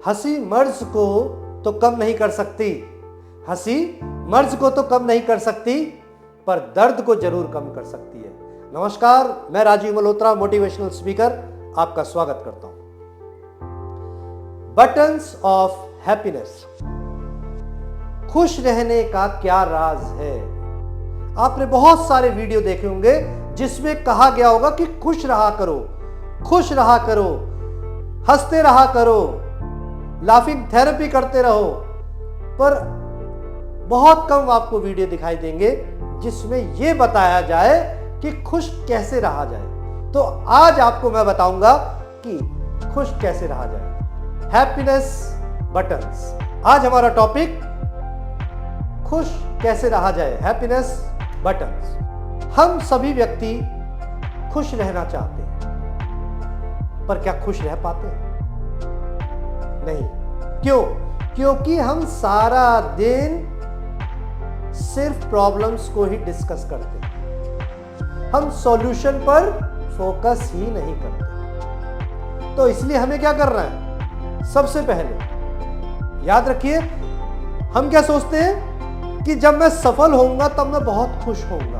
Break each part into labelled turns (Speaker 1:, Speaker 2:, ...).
Speaker 1: हंसी मर्ज को तो कम नहीं कर सकती, हंसी मर्ज को तो कम नहीं कर सकती, पर दर्द को जरूर कम कर सकती है। नमस्कार, मैं राजीव मल्होत्रा, मोटिवेशनल स्पीकर, आपका स्वागत करता हूं। Buttons of happiness. खुश रहने का क्या राज है? आपने बहुत सारे वीडियो देखे होंगे जिसमें कहा गया होगा कि खुश रहा करो, खुश रहा करो, हंसते रहा करो, लाफिंग थेरेपी करते रहो, पर बहुत कम आपको वीडियो दिखाई देंगे जिसमें यह बताया जाए कि खुश कैसे रहा जाए। तो आज आपको मैं बताऊंगा कि खुश कैसे रहा जाए। Happiness buttons. आज हमारा टॉपिक खुश कैसे रहा जाए, हैप्पीनेस बटन्स। हम सभी व्यक्ति खुश रहना चाहते हैं, पर क्या खुश रह पाते हैं? नहीं। क्यों? क्योंकि हम सारा दिन सिर्फ प्रॉब्लम्स को ही डिस्कस करते हैं, हम सॉल्यूशन पर फोकस ही नहीं करते। तो इसलिए हमें क्या करना है? सबसे पहले याद रखिए, हम क्या सोचते हैं कि जब मैं सफल होऊंगा तब मैं बहुत खुश होऊंगा।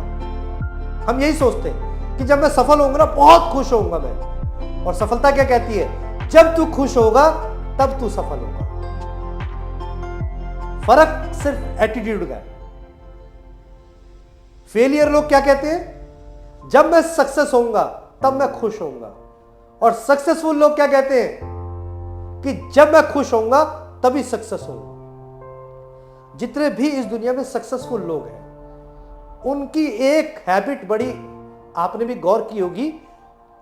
Speaker 1: हम यही सोचते हैं कि जब मैं सफल होऊंगा बहुत खुश होऊंगा मैं। और सफलता क्या कहती है? जब तू खुश होगा तब तू सफल होगा। फर्क सिर्फ एटीट्यूड का है। फेलियर लोग क्या कहते हैं? जब मैं सक्सेस होऊंगा तब मैं खुश होऊंगा। और सक्सेसफुल लोग क्या कहते हैं? कि जब मैं खुश होऊंगा तभी सक्सेस होऊंगा। जितने भी इस दुनिया में सक्सेसफुल लोग हैं, उनकी एक हैबिट बड़ी आपने भी गौर की होगी,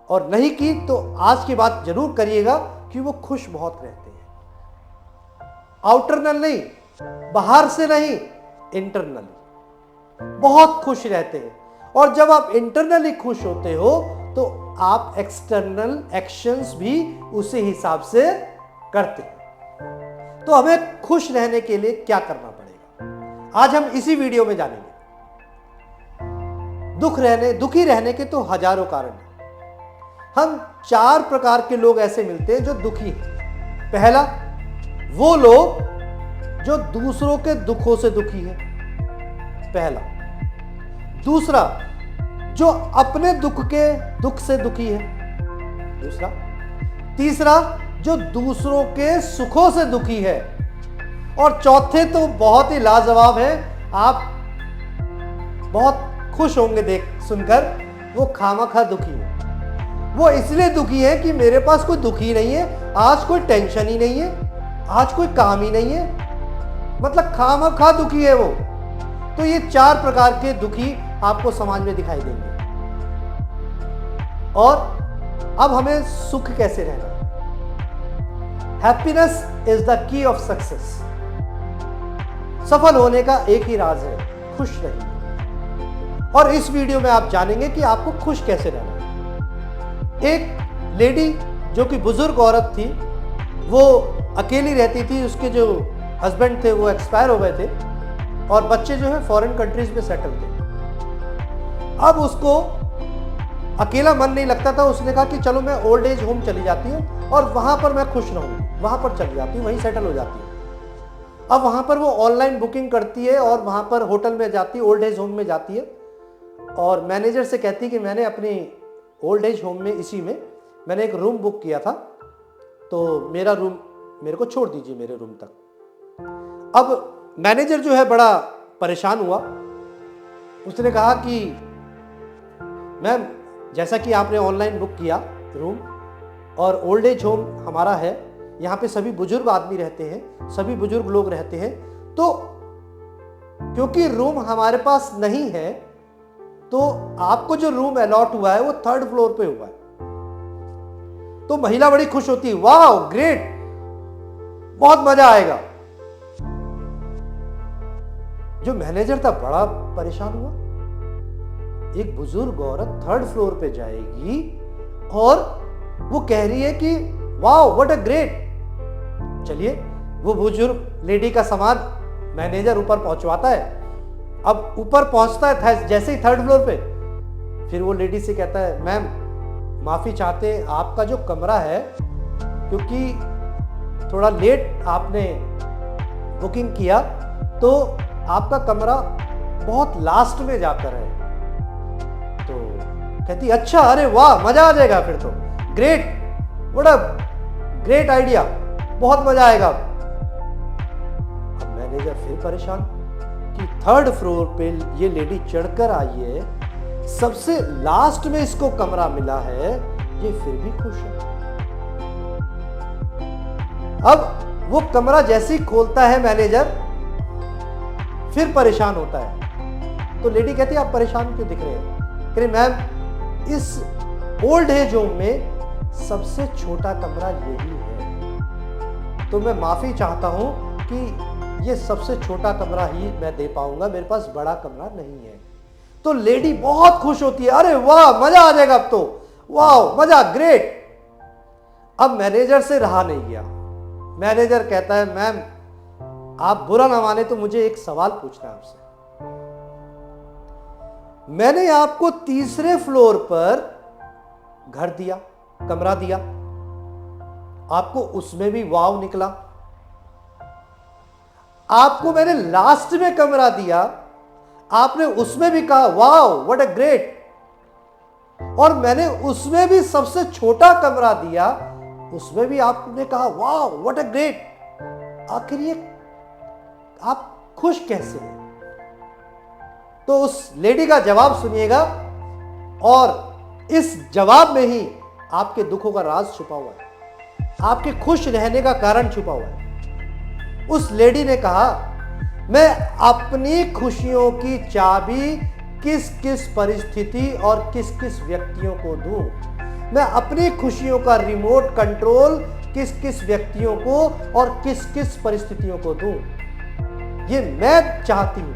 Speaker 1: और नहीं की तो आज की बात जरूर करिएगा कि वो खुश बहुत रहते हैं। आउटरनल नहीं, बाहर से नहीं, इंटरनली बहुत खुश रहते हैं। और जब आप इंटरनली खुश होते हो तो आप एक्सटर्नल एक्शंस भी उसी हिसाब से करते हैं। तो हमें खुश रहने के लिए क्या करना पड़ेगा, आज हम इसी वीडियो में जानेंगे। दुखी रहने के तो हजारों कारण हैं। हम 4 प्रकार के लोग ऐसे मिलते हैं जो दुखी हैं। पहला, वो लोग जो दूसरों के दुखों से दुखी है, पहला। दूसरा, जो अपने दुख से दुखी है, दूसरा। तीसरा, जो दूसरों के सुखों से दुखी है। और चौथे तो बहुत ही लाजवाब है, आप बहुत खुश होंगे देख सुनकर, वो खामखा दुखी है। वो इसलिए दुखी है कि मेरे पास कोई दुख ही नहीं है, आज कोई टेंशन ही नहीं है, आज कोई काम ही नहीं है, मतलब खामखा दुखी है वो। तो ये 4 प्रकार के दुखी आपको समाज में दिखाई देंगे। और अब हमें सुख कैसे रहना? Happiness is the key of success. सफल होने का एक ही राज है, खुश रहिए। और इस वीडियो में आप जानेंगे कि आपको खुश कैसे रहना है। एक लेडी जो कि बुजुर्ग औरत थी, वो अकेली रहती थी, उसके जो हस्बैंड थे वो एक्सपायर हो गए थे, और बच्चे जो है फॉरेन कंट्रीज में सेटल थे। अब उसको अकेला मन नहीं लगता था। उसने कहा कि चलो मैं ओल्ड एज होम चली जाती हूँ और वहां पर मैं खुश रहूंगी, वहां पर चली जाती हूँ, वहीं सेटल हो जाती हूँ। अब वहां पर वो ऑनलाइन बुकिंग करती है और वहां पर होटल में जाती है, ओल्ड एज होम में जाती है, और मैनेजर से कहती है कि मैंने अपनी ओल्ड एज होम में, इसी में मैंने एक रूम बुक किया था, तो मेरा रूम मेरे को छोड़ दीजिए मेरे रूम तक। अब मैनेजर जो है बड़ा परेशान हुआ। उसने कहा कि मैम, जैसा कि आपने ऑनलाइन बुक किया रूम, और ओल्ड एज होम हमारा है, यहाँ पे सभी बुजुर्ग आदमी रहते हैं, सभी बुजुर्ग लोग रहते हैं, तो क्योंकि रूम हमारे पास नहीं है, तो आपको जो रूम अलॉट हुआ है वो 3rd फ्लोर पे हुआ है। तो महिला बड़ी खुश होती है, वाह ग्रेट, बहुत मजा आएगा। जो मैनेजर था बड़ा परेशान हुआ। एक बुजुर्ग औरत 3rd फ्लोर पे जाएगी और वो कह रही है कि वाओ व्हाट अ ग्रेट। चलिए, वो बुजुर्ग लेडी का सामान मैनेजर ऊपर पहुंचवाता है। अब ऊपर पहुंचता है जैसे ही 3rd फ्लोर पे, फिर वो लेडी से कहता है, मैम माफी चाहते हैं, आपका जो कमरा है, क्योंकि थोड़ा लेट आपने बुकिंग किया तो आपका कमरा बहुत लास्ट में जाकर है। तो कहती अच्छा, अरे वाह, मजा आ जाएगा फिर तो, great, what a great idea, बहुत मजा आएगा। अब मैनेजर फिर परेशान कि थर्ड फ्लोर पे ये लेडी चढ़कर आई है, सबसे लास्ट में इसको कमरा मिला है, ये फिर भी खुश है। अब वो कमरा जैसे ही खोलता है मैनेजर, फिर परेशान होता है। तो लेडी कहती है आप परेशान क्यों दिख रहे हैं? कह रही मैम, इस ओल्ड एज होम में सबसे छोटा कमरा यही है, तो मैं माफी चाहता हूं कि ये सबसे छोटा कमरा ही मैं दे पाऊंगा, मेरे पास बड़ा कमरा नहीं है। तो लेडी बहुत खुश होती है, अरे वाह, मजा आ जाएगा अब तो, वाह मजा, ग्रेट। अब मैनेजर से रहा नहीं गया। मैनेजर कहता है मैम, आप बुरा ना माने तो मुझे एक सवाल पूछना है आपसे। मैंने आपको तीसरे फ्लोर पर घर दिया, कमरा दिया, आपको उसमें भी वाव निकला। आपको मैंने लास्ट में कमरा दिया, आपने उसमें भी कहा वाव, व्हाट अ ग्रेट। और मैंने उसमें भी सबसे छोटा कमरा दिया, उसमें भी आपने कहा वाव, व्हाट अ ग्रेट। आखिर ये आप खुश कैसे हैं? तो उस लेडी का जवाब सुनिएगा, और इस जवाब में ही आपके दुखों का राज छुपा हुआ है, आपके खुश रहने का कारण छुपा हुआ है। उस लेडी ने कहा मैं अपनी खुशियों की चाबी किस किस परिस्थिति और किस किस व्यक्तियों को दूं, मैं अपनी खुशियों का रिमोट कंट्रोल किस किस व्यक्तियों को और किस किस परिस्थितियों को दूं। ये मैं चाहती हूं,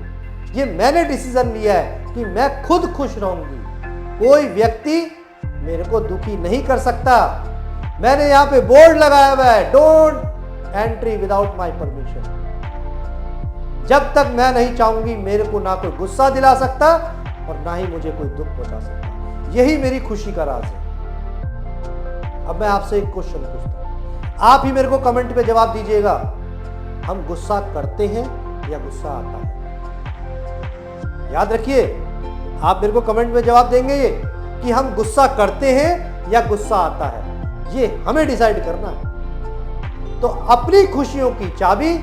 Speaker 1: ये मैंने डिसीजन लिया है कि मैं खुद खुश रहूंगी, कोई व्यक्ति मेरे को दुखी नहीं कर सकता। मैंने यहां पे बोर्ड लगाया हुआ है, don't entry without my permission. जब तक मैं नहीं चाहूंगी, मेरे को ना कोई गुस्सा दिला सकता और ना ही मुझे कोई दुख पहुंचा सकता। यही मेरी खुशी का राज है। अब मैं आपसे एक क्वेश्चन पूछता हूं, आप ही मेरे को कमेंट पे जवाब दीजिएगा, हम गुस्सा करते हैं या गुस्सा आता है? याद रखिए, आप मेरे को कमेंट में जवाब देंगे ये कि हम गुस्सा करते हैं या गुस्सा आता है, ये हमें डिसाइड करना है। तो अपनी खुशियों की चाबी,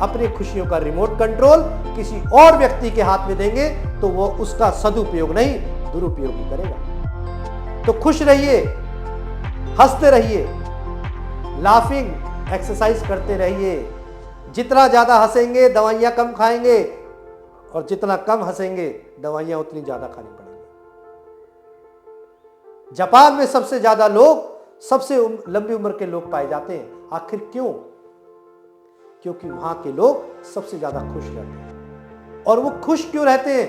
Speaker 1: अपनी खुशियों का रिमोट कंट्रोल किसी और व्यक्ति के हाथ में देंगे तो वो उसका सदुपयोग नहीं, दुरुपयोग ही करेगा। तो खुश रहिए, हंसते रहिए, लाफिंग एक्सरसाइज करते रहिए। जितना ज्यादा हंसेंगे दवाइयां कम खाएंगे, और जितना कम हंसेंगे दवाइयां उतनी ज्यादा खानी पड़ेंगी। जापान में सबसे ज्यादा लोग, सबसे लंबी उम्र के लोग पाए जाते हैं। आखिर क्यों? क्योंकि वहां के लोग सबसे ज्यादा खुश रहते हैं। और वो खुश क्यों रहते हैं?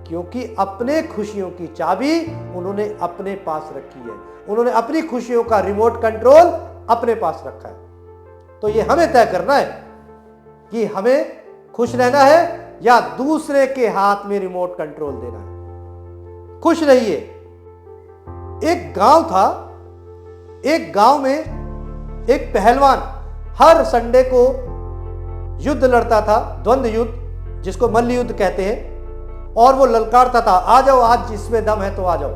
Speaker 1: क्योंकि अपने खुशियों की चाबी उन्होंने अपने पास रखी है, उन्होंने अपनी खुशियों का रिमोट कंट्रोल अपने पास रखा है। तो ये हमें तय करना है कि हमें खुश रहना है या दूसरे के हाथ में रिमोट कंट्रोल देना है। खुश रहिए। एक गांव था, एक गांव में एक पहलवान हर संडे को युद्ध लड़ता था, द्वंद्व युद्ध जिसको मल्ल युद्ध कहते हैं, और वो ललकारता था, आ जाओ आज जिसमें दम है तो आ जाओ।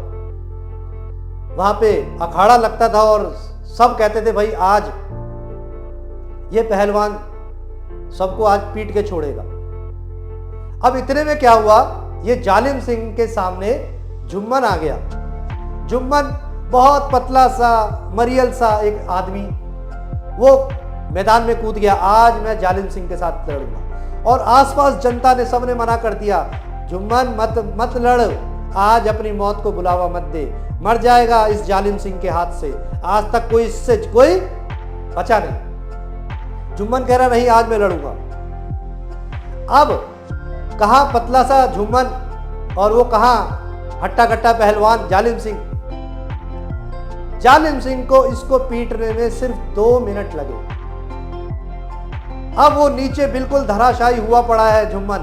Speaker 1: वहां पे अखाड़ा लगता था और सब कहते थे भाई आज ये पहलवान सबको आज पीट के छोड़ेगा। अब इतने में क्या हुआ, ये जालिम सिंह के सामने जुम्मन आ गया। जुम्मन बहुत पतला सा, मरियल सा एक आदमी, वो मैदान में कूद गया, आज मैं जालिम सिंह के साथ लड़ूंगा। और आसपास जनता ने, सबने मना कर दिया, जुम्मन मत लड़, आज अपनी मौत को बुलावा मत दे, मर जाएगा इस जालिम सिंह के हाथ से। आज तक कोई इससे कोई बचा नहीं। जुम्मन कह रहा नहीं, आज मैं लड़ूंगा। अब कहां पतला सा जुम्मन और वो कहां हट्टा कट्टा पहलवान जालिम सिंह। जालिम सिंह को इसको पीटने में सिर्फ 2 मिनट लगे। अब वो नीचे बिल्कुल धराशायी हुआ पड़ा है जुम्मन,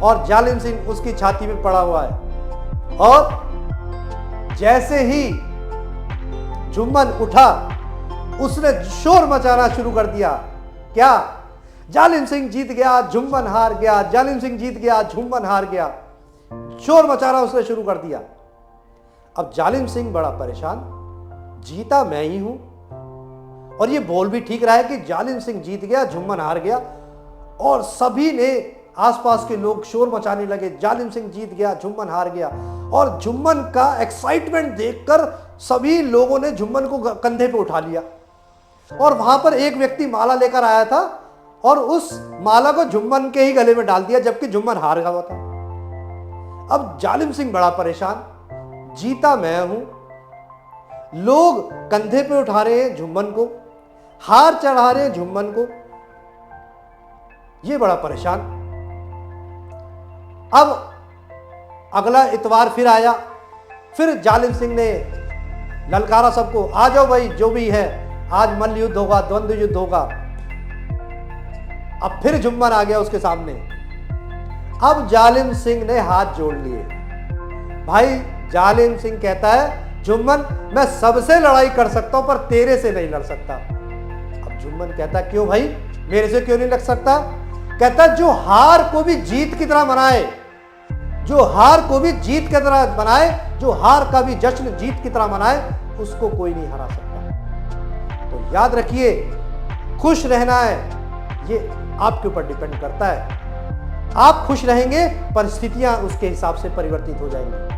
Speaker 1: और जालिम सिंह उसकी छाती में पड़ा हुआ है। और जैसे ही जुम्मन उठा उसने शोर मचाना शुरू कर दिया। क्या? जालिम सिंह जीत गया, झुम्मन हार गया, जालिम सिंह जीत गया, झुम्मन हार गया। शोर मचाना उसने शुरू कर दिया। अब जालिम सिंह बड़ा परेशान, जीता मैं ही हूं, और ये बोल भी ठीक रहा है कि जालिम सिंह जीत गया, झुम्मन हार गया। और सभी ने, आसपास के लोग शोर मचाने लगे, जालिम सिंह जीत गया, झुम्मन हार गया। और झुम्मन का एक्साइटमेंट देखकर सभी लोगों ने झुम्मन को कंधे पे उठा लिया। और वहां पर एक व्यक्ति माला लेकर आया था और उस माला को झुम्मन के ही गले में डाल दिया, जबकि झुम्मन हार गया था। अब जालिम सिंह बड़ा परेशान, जीता मैं हूं, लोग कंधे पे उठा रहे हैं झुम्मन को, हार चढ़ा रहे हैं झुम्मन को, ये बड़ा परेशान। अब अगला इतवार फिर आया, फिर जालिम सिंह ने ललकारा सबको, आ जाओ भाई, जो भी है आज मल्ल युद्ध होगा, द्वंद्व युद्ध होगा। अब फिर झुम्मन आ गया उसके सामने। अब जालिम सिंह ने हाथ जोड़ लिए। भाई जालिम सिंह कहता है, झुम्मन मैं सबसे लड़ाई कर सकता हूं पर तेरे से नहीं लड़ सकता। अब झुम्मन कहता, क्यों भाई, मेरे से क्यों नहीं लड़ सकता? कहता, जो हार को भी जीत की तरह मनाए, जो हार को भी जीत की तरह मनाए, जो हार का भी जश्न जीत की तरह मनाए, उसको कोई नहीं हरा सकता। तो याद रखिए, खुश रहना है, ये आपके ऊपर डिपेंड करता है। आप खुश रहेंगे, परिस्थितियां उसके हिसाब से परिवर्तित हो जाएंगी।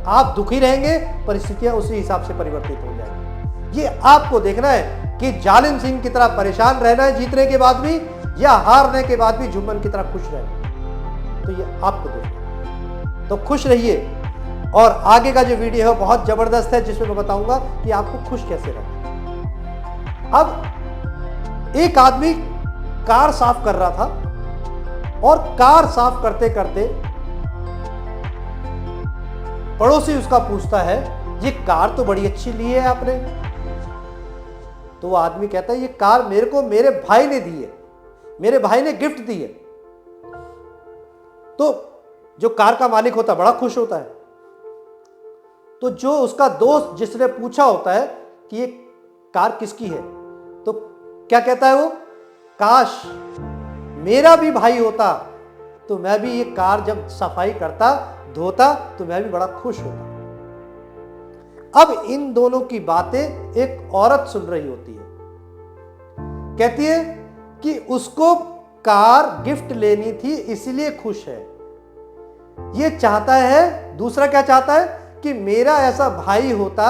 Speaker 1: आप दुखी रहेंगे, परिस्थितियां उसी हिसाब से परिवर्तित हो जाएंगी। ये आपको देखना है कि जालिम सिंह की तरह परेशान रहना है जीतने के बाद भी, या हारने के बाद भी झुम्मन की तरह खुश रहना। तो ये आपको देखना है। तो खुश रहिए। और आगे का जो वीडियो है बहुत जबरदस्त है, जिसमें मैं बताऊंगा कि आपको खुश कैसे रहना है। अब एक आदमी कार साफ कर रहा था, और कार साफ करते करते पड़ोसी उसका पूछता है, ये कार तो बड़ी अच्छी ली है आपने। तो वो आदमी कहता है, ये कार मेरे को मेरे भाई ने दी है, मेरे भाई ने गिफ्ट दी है। तो जो कार का मालिक होता है बड़ा खुश होता है। तो जो उसका दोस्त जिसने पूछा होता है कि ये कार किसकी है, तो क्या कहता है वो, काश मेरा भी भाई होता तो मैं भी ये कार जब सफाई करता, धोता, तो मैं भी बड़ा खुश होता। अब इन दोनों की बातें एक औरत सुन रही होती है। कहती है कि उसको कार गिफ्ट लेनी थी, इसलिए खुश है। ये चाहता है, दूसरा क्या चाहता है कि मेरा ऐसा भाई होता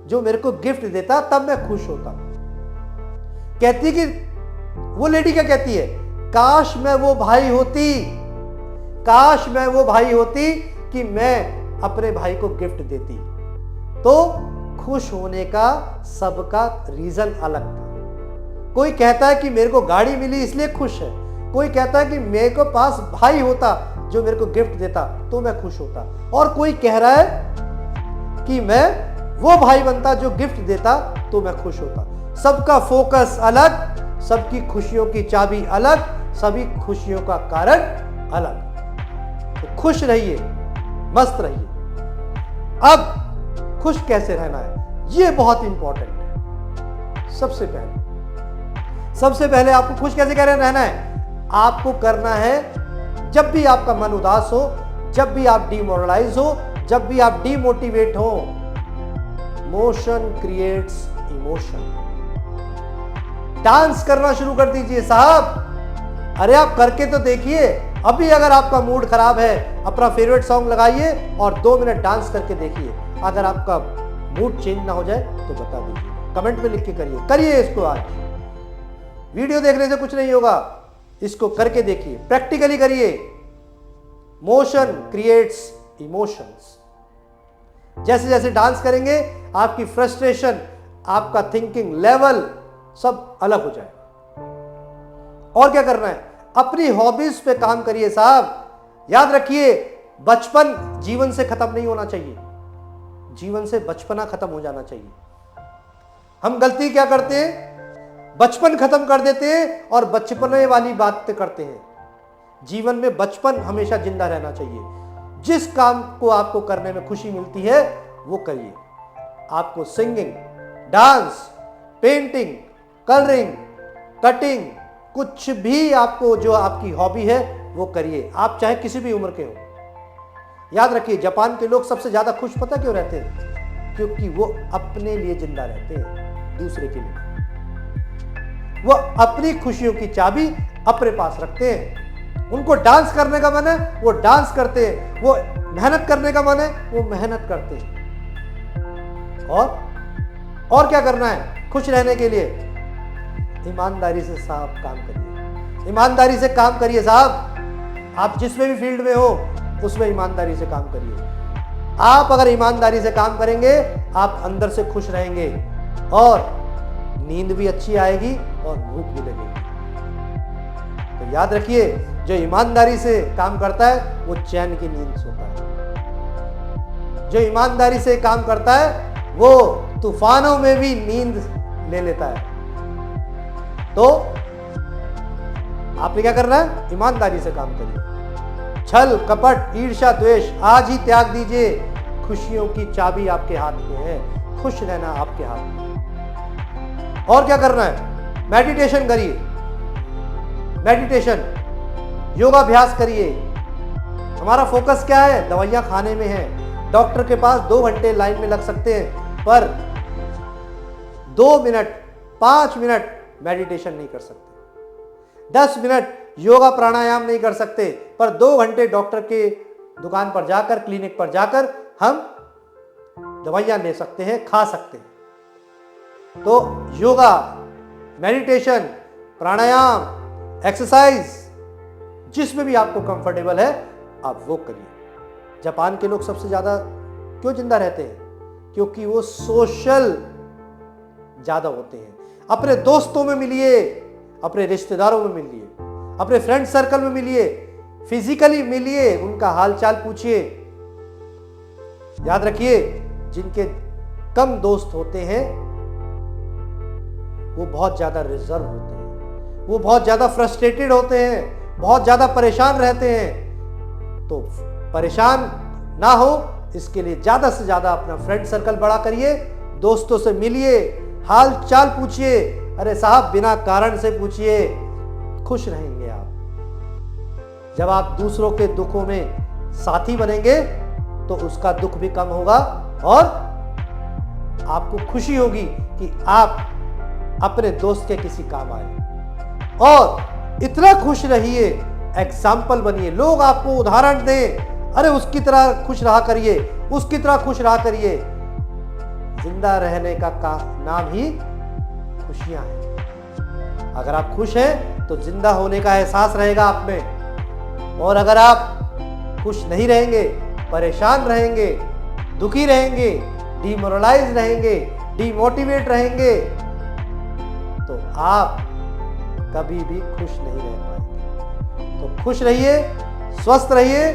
Speaker 1: जो मेरे को गिफ्ट देता, तब मैं खुश होता। कहती कि वो लेडी क्या कहती है, काश मैं वो भाई होती, काश मैं वो भाई होती कि मैं अपने भाई को गिफ्ट देती। तो खुश होने का सबका रीजन अलग था। कोई कहता है कि मेरे को गाड़ी मिली इसलिए खुश है, कोई कहता है कि मेरे को पास भाई होता जो मेरे को गिफ्ट देता तो मैं खुश होता, और कोई कह रहा है कि मैं वो भाई बनता जो गिफ्ट देता तो मैं खुश होता। सबका फोकस अलग, सबकी खुशियों की चाबी अलग, सभी खुशियों का कारण अलग। तो खुश रहिए, मस्त रहिए। अब खुश कैसे रहना है, ये बहुत इंपॉर्टेंट है। सबसे पहले आपको खुश कैसे रहना है? आपको करना है, जब भी आपका मन उदास हो, जब भी आप डिमोरलाइज हो, जब भी आप डिमोटिवेट हो, मोशन क्रिएट्स इमोशन। डांस करना शुरू कर दीजिए साहब। अरे आप करके तो देखिए। अभी अगर आपका मूड खराब है, अपना फेवरेट सॉन्ग लगाइए और 2 मिनट डांस करके देखिए। अगर आपका मूड चेंज ना हो जाए तो बता दीजिए, कमेंट में लिख के करिए इसको। आज वीडियो देखने से कुछ नहीं होगा, इसको करके देखिए, प्रैक्टिकली करिए। Motion creates emotions. जैसे जैसे डांस करेंगे आपकी फ्रस्ट्रेशन, आपका थिंकिंग लेवल सब अलग हो जाएगा। और क्या करना है, अपनी हॉबीज पे काम करिए साहब। याद रखिए, बचपन जीवन से खत्म नहीं होना चाहिए, जीवन से बचपना खत्म हो जाना चाहिए। हम गलती क्या करते हैं, बचपन खत्म कर देते हैं और बचपने वाली बातें करते हैं। जीवन में बचपन हमेशा जिंदा रहना चाहिए। जिस काम को आपको करने में खुशी मिलती है वो करिए। आपको singing, dance, painting, colouring, cutting, कुछ भी आपको जो आपकी हॉबी है वो करिए, आप चाहे किसी भी उम्र के हो। याद रखिए, जापान के लोग सबसे ज्यादा खुश पता क्यों रहते हैं? क्योंकि वो अपने लिए जिंदा रहते हैं, दूसरे के लिए। वो अपनी खुशियों की चाबी अपने पास रखते हैं। उनको डांस करने का मन है, वो डांस करते हैं। वो मेहनत करने का मन है, वो मेहनत करते हैं। और क्या करना है खुश रहने के लिए? ईमानदारी से साहब काम करिए, ईमानदारी से काम करिए साहब। आप जिसमें भी फील्ड में हो उसमें ईमानदारी से काम करिए। आप अगर ईमानदारी से काम करेंगे, आप अंदर से खुश रहेंगे और नींद भी अच्छी आएगी और भूख भी लगेगी। तो याद रखिए, जो ईमानदारी से काम करता है वो चैन की नींद सोता है। जो ईमानदारी से काम करता है वो तूफानों में भी नींद ले लेता है। तो आपने क्या करना है? ईमानदारी से काम करिए। छल, कपट, ईर्ष्या, द्वेष आज ही त्याग दीजिए। खुशियों की चाबी आपके हाथ में है, खुश रहना आपके हाथ में। और क्या करना है? मेडिटेशन करिए, मेडिटेशन, योगाभ्यास करिए। हमारा फोकस क्या है? दवाइयां खाने में है। डॉक्टर के पास 2 घंटे लाइन में लग सकते हैं, पर 2 मिनट, 5 मिनट मेडिटेशन नहीं कर सकते। 10 मिनट योगा प्राणायाम नहीं कर सकते, पर 2 घंटे डॉक्टर के दुकान पर जाकर, क्लिनिक पर जाकर हम दवाइयां ले सकते हैं, खा सकते हैं। तो योगा, मेडिटेशन, प्राणायाम, एक्सरसाइज, जिसमें भी आपको कंफर्टेबल है आप वो करिए। जापान के लोग सबसे ज्यादा क्यों जिंदा रहते हैं? क्योंकि वो सोशल ज्यादा होते हैं। अपने दोस्तों में मिलिए, अपने रिश्तेदारों में मिलिए, अपने फ्रेंड सर्कल में मिलिए, फिजिकली मिलिए, उनका हालचाल पूछिए। याद रखिए, जिनके कम दोस्त होते हैं वो बहुत ज्यादा रिजर्व होते हैं, वो बहुत ज्यादा फ्रस्ट्रेटेड होते हैं, बहुत ज्यादा परेशान रहते हैं। तो परेशान ना हो इसके लिए ज्यादा से ज्यादा अपना फ्रेंड सर्कल बड़ा करिए, दोस्तों से मिलिए, हाल चाल पूछिए। अरे साहब, बिना कारण से पूछिए, खुश रहेंगे आप। जब आप दूसरों के दुखों में साथी बनेंगे तो उसका दुख भी कम होगा और आपको खुशी होगी कि आप अपने दोस्त के किसी काम आए। और इतना खुश रहिए, एग्जाम्पल बनिए, लोग आपको उदाहरण दें। अरे उसकी तरह खुश रहा करिए, उसकी तरह खुश रहा करिए। जिंदा रहने का नाम ही खुशियां हैं। अगर आप खुश हैं तो जिंदा होने का एहसास रहेगा आप में। और अगर आप खुश नहीं रहेंगे, परेशान रहेंगे, दुखी रहेंगे, डिमोरलाइज रहेंगे, डिमोटिवेट रहेंगे, तो आप कभी भी खुश नहीं रह पाएंगे। तो खुश रहिए, स्वस्थ रहिए,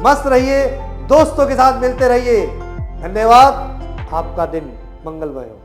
Speaker 1: मस्त रहिए, दोस्तों के साथ मिलते रहिए। धन्यवाद। आपका दिन मंगलमय हो।